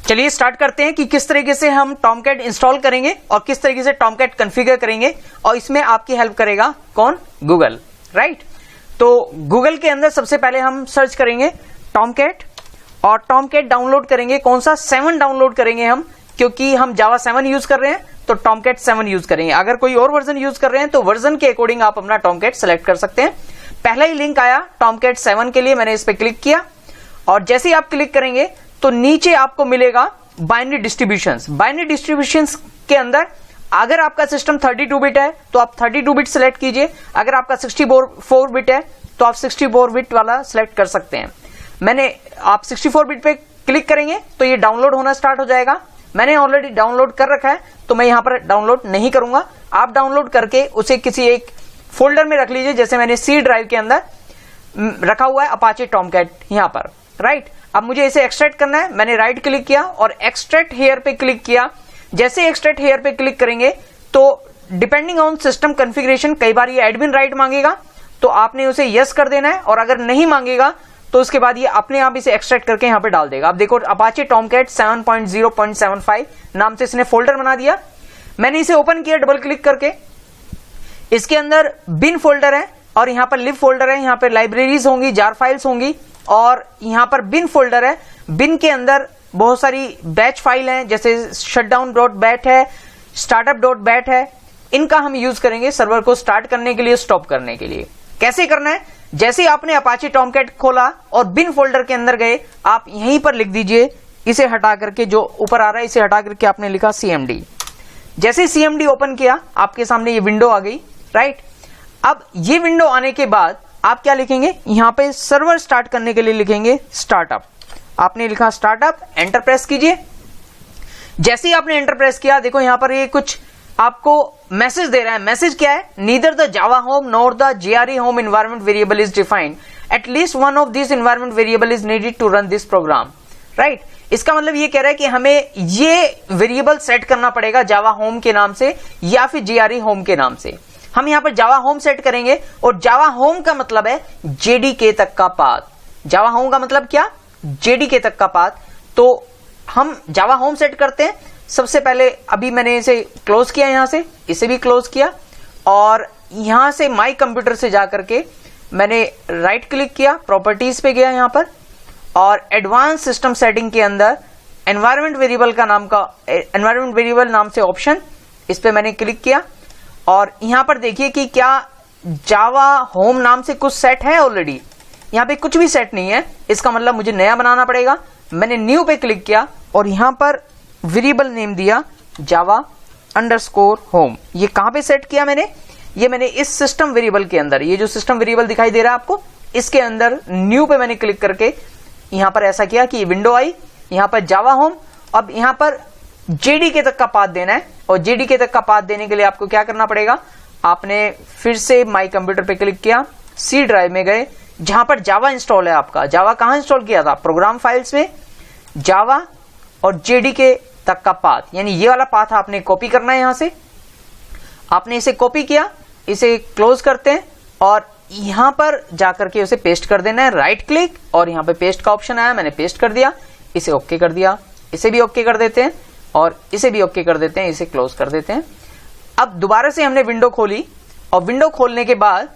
चलिए स्टार्ट करते हैं कि किस तरीके से हम टॉमकैट इंस्टॉल करेंगे और किस तरीके से टॉमकैट कॉन्फ़िगर करेंगे, और इसमें आपकी हेल्प करेगा कौन? Google, right. तो गूगल के अंदर सबसे पहले हम सर्च करेंगे टॉमकैट, और टॉमकैट डाउनलोड करेंगे। कौन सा? 7 डाउनलोड करेंगे हम, क्योंकि हम जावा 7 यूज कर रहे हैं तो टॉमकैट 7 यूज करेंगे। अगर कोई और वर्जन यूज कर रहे हैं तो वर्जन के अकॉर्डिंग आप अपना टॉमकैट सेलेक्ट कर सकते हैं। पहला ही लिंक आया टॉमकैट 7 के लिए, मैंने इस पर क्लिक किया, और जैसे ही आप क्लिक करेंगे तो नीचे आपको मिलेगा बाइनरी डिस्ट्रीब्यूशंस। बाइनरी डिस्ट्रीब्यूशंस के अंदर अगर आपका सिस्टम 32 बिट है तो आप 32 बिट सेलेक्ट कीजिए, अगर आपका 64 बिट है तो आप 64 बिट वाला सेलेक्ट कर सकते हैं। आप 64 बिट पे क्लिक करेंगे तो ये डाउनलोड होना स्टार्ट हो जाएगा। मैंने ऑलरेडी डाउनलोड कर रखा है तो मैं यहां पर डाउनलोड नहीं करूंगा। आप डाउनलोड करके उसे किसी एक फोल्डर में रख लीजिए, जैसे मैंने सी ड्राइव के अंदर रखा हुआ है अपाचे टॉमकैट यहां पर, राइट। अब मुझे इसे एक्सट्रैक्ट करना है, मैंने राइट क्लिक किया और एक्सट्रैक्ट हेयर पे क्लिक किया। जैसे एक्सट्रैक्ट हेयर पे क्लिक करेंगे तो डिपेंडिंग ऑन सिस्टम कॉन्फ़िगरेशन कई बार ये एडमिन राइट मांगेगा, तो आपने उसे यस कर देना है, और अगर नहीं मांगेगा तो उसके बाद ये अपने आप इसे एक्सट्रैक्ट करके यहां पे डाल देगा। अब देखो अपाचे टॉमकैट 7.0.75 नाम से इसने फोल्डर बना दिया। मैंने इसे ओपन किया डबल क्लिक करके। इसके अंदर बिन फोल्डर है और यहां पर लिव फोल्डर है, यहां पर लाइब्रेरीज होंगी, जार फाइल्स होंगी, और यहां पर बिन फोल्डर है। बिन के अंदर बहुत सारी बैच फाइल हैं, जैसे shutdown.bat है, startup.bat है। इनका हम यूज करेंगे सर्वर को स्टार्ट करने के लिए, स्टॉप करने के लिए। कैसे करना है? जैसे आपने अपाचे टॉमकैट खोला और बिन फोल्डर के अंदर गए, आप यहीं पर लिख दीजिए, इसे हटा करके, जो ऊपर आ रहा है इसे हटा करके आपने लिखा cmd। जैसे cmd ओपन किया आपके सामने ये विंडो आ गई, राइट। अब ये विंडो आने के बाद आप क्या लिखेंगे? यहां पे सर्वर स्टार्ट करने के लिए लिखेंगे स्टार्टअप। आपने लिखा स्टार्टअप, एंटर प्रेस कीजिए। जैसे ही आपने एंटर प्रेस किया, देखो यहां पर ये कुछ आपको मैसेज दे रहा है। मैसेज क्या है? Neither the Java home nor the JRE home environment variable is defined, at least one of this environment variable is needed to run this program, right. इसका मतलब ये कह रहा है कि हमें ये वेरिएबल सेट करना पड़ेगा जावा होम के नाम से या फिर JRE होम के नाम से। हम यहां पर जावा होम सेट करेंगे, और जावा होम का मतलब है JDK तक का पाथ। जावा होम का मतलब क्या? JDK तक का पाथ। तो हम जावा होम सेट करते हैं। सबसे पहले अभी मैंने इसे क्लोज किया, यहां से इसे भी क्लोज किया, और यहां से माई कंप्यूटर से जाकर के मैंने राइट क्लिक किया, प्रॉपर्टीज पे गया यहां पर, और एडवांस सिस्टम सेटिंग के अंदर एनवायरमेंट वेरिएबल नाम से ऑप्शन, इस पे मैंने क्लिक किया, और यहां पर देखिए कि क्या जावा होम नाम से कुछ सेट है ऑलरेडी। यहां पे कुछ भी सेट नहीं है, इसका मतलब मुझे नया बनाना पड़ेगा। मैंने न्यू पे क्लिक किया और यहां पर वेरिएबल नेम दिया java_home। ये कहां पे सेट किया मैंने? ये मैंने इस सिस्टम वेरिएबल के अंदर, ये जो सिस्टम वेरिएबल दिखाई दे रहा है आपको, इसके अंदर न्यू पे मैंने क्लिक करके यहां पर ऐसा किया कि विंडो आई, यहां पर जावा होम। अब यहां पर JDK तक का पाथ देना है, और JDK तक का पाथ देने के लिए आपको क्या करना पड़ेगा? आपने फिर से माई कंप्यूटर पे क्लिक किया, सी ड्राइव में गए, जहां पर जावा इंस्टॉल है आपका। जावा कहां इंस्टॉल किया था? प्रोग्राम फाइल्स में, जावा और JDK तक का पाथ, यानी ये वाला पाथ आपने कॉपी करना है। यहां से आपने इसे कॉपी किया, इसे क्लोज करते हैं, और यहां पर जाकर के उसे पेस्ट कर देना है। राइट क्लिक, और यहां पे पेस्ट का ऑप्शन आया, मैंने पेस्ट कर दिया, इसे ओके कर दिया, इसे भी ओके कर देते हैं, और इसे भी ओके कर देते हैं, इसे क्लोज कर देते हैं। अब दोबारा से हमने विंडो खोली, और विंडो खोलने के बाद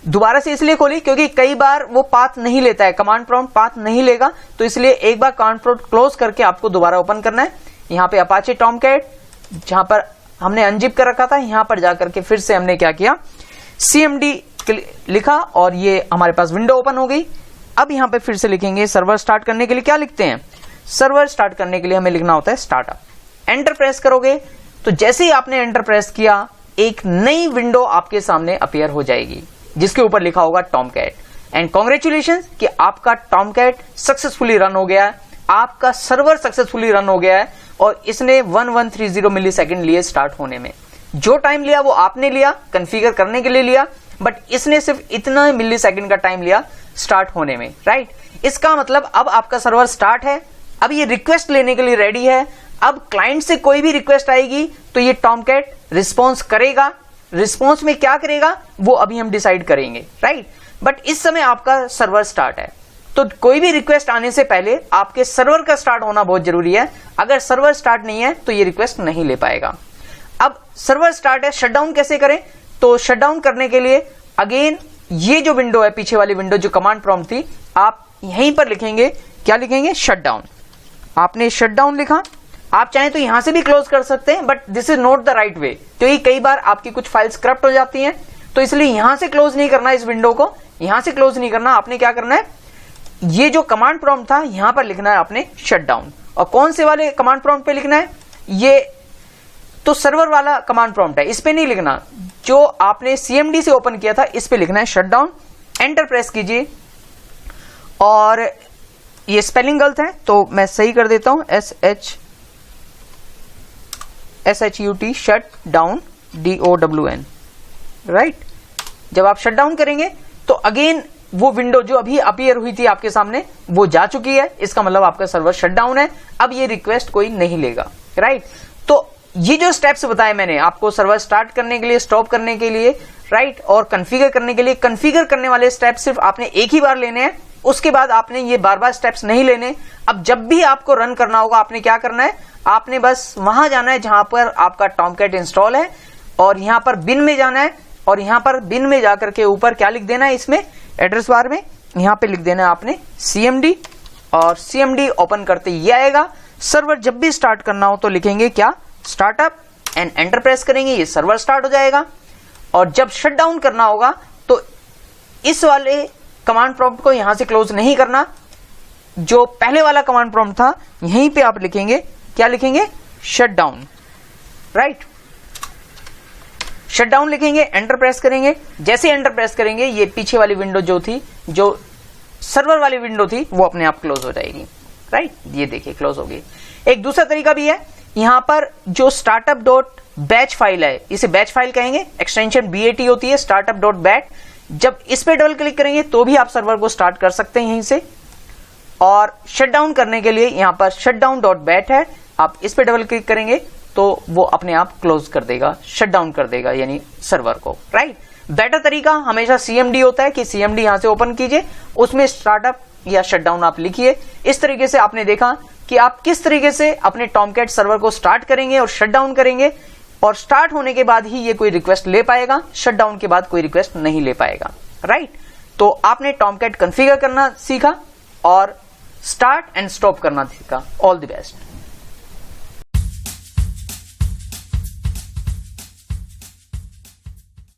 दोबारा से इसलिए खोली क्योंकि कई बार वो पाथ नहीं लेता है, कमांड प्रॉम्प्ट पाथ नहीं लेगा, तो इसलिए एक बार कमांड प्रॉम्प्ट क्लोज करके आपको दोबारा ओपन करना है। यहां पे अपाचे टॉमकैट जहां पर हमने अनजिप कर रखा था, यहां पर जाकर के फिर से हमने क्या किया? cmd लिखा, और ये हमारे पास विंडो ओपन हो गई। अब यहां पे फिर से लिखेंगे सर्वर स्टार्ट करने के लिए क्या लिखते हैं? सर्वर स्टार्ट करने के लिए हमें लिखना होता है स्टार्टअप। एंटर प्रेस करोगे तो जैसे ही आपने एंटर प्रेस किया, एक नई विंडो आपके सामने अपीयर हो जाएगी, जिसके ऊपर लिखा होगा टॉमकैट। एंड कॉन्ग्रेचुलेशन कि आपका टॉमकैट सक्सेसफुली रन हो गया है, आपका सर्वर सक्सेसफुली रन हो गया है, और इसने 1130 मिली सेकेंड लिए स्टार्ट होने में। जो टाइम लिया वो आपने लिया, कॉन्फ़िगर करने के लिए लिया, बट इसने सिर्फ इतना मिली सेकेंड का टाइम लिया स्टार्ट होने में, राइट। इसका मतलब अब आपका सर्वर स्टार्ट है, अब ये रिक्वेस्ट लेने के लिए रेडी है। अब क्लाइंट से कोई भी रिक्वेस्ट आएगी तो ये टॉमकैट रिस्पॉन्स करेगा। रिस्पॉन्स में क्या करेगा वो अभी हम डिसाइड करेंगे, राइट। बट इस समय आपका सर्वर स्टार्ट है। तो कोई भी रिक्वेस्ट आने से पहले आपके सर्वर का स्टार्ट होना बहुत जरूरी है। अगर सर्वर स्टार्ट नहीं है तो ये रिक्वेस्ट नहीं ले पाएगा। अब सर्वर स्टार्ट है, शटडाउन कैसे करें? तो शटडाउन करने के लिए अगेन ये जो विंडो है, पीछे वाली विंडो जो कमांड प्रॉम्प्ट थी, आप यहीं पर लिखेंगे, क्या लिखेंगे? शटडाउन। आपने शटडाउन लिखा, आप चाहें तो यहां से भी क्लोज कर सकते हैं, but this is not the right way, क्योंकि कई बार आपकी कुछ फाइल्स करप्ट हो जाती हैं, तो इसलिए यहां से क्लोज नहीं करना, इस विंडो को यहां से क्लोज नहीं करना। आपने क्या करना है, ये जो कमांड प्रॉम्प्ट था यहां पर लिखना है आपने शटडाउन। और कौन से वाले कमांड प्रॉम्प्ट पे लिखना है? ये तो सर्वर वाला कमांड प्रॉम्प्ट है, इस पे नहीं लिखना। जो आपने CMD से ओपन किया था इस पे लिखना है शटडाउन। एंटर प्रेस कीजिए, और ये स्पेलिंग गलत है तो मैं सही कर देता हूं, SHUT shut down DOWN, right. जब आप शट डाउन करेंगे तो अगेन वो विंडो जो अभी अपीयर हुई थी आपके सामने वो जा चुकी है, इसका मतलब आपका सर्वर शट डाउन है। अब ये रिक्वेस्ट कोई नहीं लेगा, राइट। तो ये जो स्टेप्स बताए मैंने आपको सर्वर स्टार्ट करने के लिए, स्टॉप करने के लिए, राइट, और कॉन्फ़िगर करने के लिए, कॉन्फ़िगर करने वाले स्टेप्स सिर्फ आपने एक ही बार लेने हैं, उसके बाद आपने ये बार बार स्टेप्स नहीं लेने। अब जब भी आपको रन करना होगा आपने क्या करना है, आपने बस वहां जाना है जहां पर आपका टॉमकैट इंस्टॉल है, और यहां पर बिन में जाना है, और यहां पर बिन में जाकर के ऊपर क्या लिख देना है, इसमें एड्रेस बार में यहां पे लिख देना है आपने CMD, और CMD ओपन करते ये आएगा। सर्वर जब भी स्टार्ट करना हो तो लिखेंगे क्या, स्टार्टअप, एंड एंटर प्रेस करेंगे, ये सर्वर स्टार्ट हो जाएगा। और जब शट डाउन करना होगा तो इस वाले कमांड प्रॉम्प्ट को यहां से क्लोज नहीं करना, जो पहले वाला कमांड प्रॉम्प्ट था यहीं पे आप लिखेंगे, क्या लिखेंगे, shut down, right. Shut down लिखेंगे, एंटर प्रेस करेंगे। जैसे एंटर प्रेस करेंगे ये पीछे वाली विंडो जो थी, जो सर्वर वाली विंडो थी, वो अपने आप क्लोज हो जाएगी, राइट। ये देखिए क्लोज हो गई। एक दूसरा तरीका भी है, यहां पर जो स्टार्टअप डॉट बैच फाइल है, इसे बैच फाइल कहेंगे, एक्सटेंशन BAT होती है, स्टार्टअप डॉट बैट। जब इस पे डबल क्लिक करेंगे तो भी आप सर्वर को स्टार्ट कर सकते हैं यहीं से। और शट डाउन करने के लिए यहां पर शटडाउन डॉट बैट है, आप इस पे डबल क्लिक करेंगे तो वो अपने आप क्लोज कर देगा, शट डाउन कर देगा यानी सर्वर को, राइट। बेटर तरीका हमेशा CMD होता है कि CMD यहां से ओपन कीजिए, उसमें स्टार्टअप या शटडाउन आप लिखिए। इस तरीके से आपने देखा कि आप किस तरीके से अपने टॉमकैट सर्वर को स्टार्ट करेंगे और शट डाउन करेंगे, और स्टार्ट होने के बाद ही ये कोई रिक्वेस्ट ले पाएगा, शट डाउन के बाद कोई रिक्वेस्ट नहीं ले पाएगा, राइट। तो आपने टॉमकैट कॉन्फ़िगर करना सीखा और स्टार्ट एंड स्टॉप करना सीखा। All the best.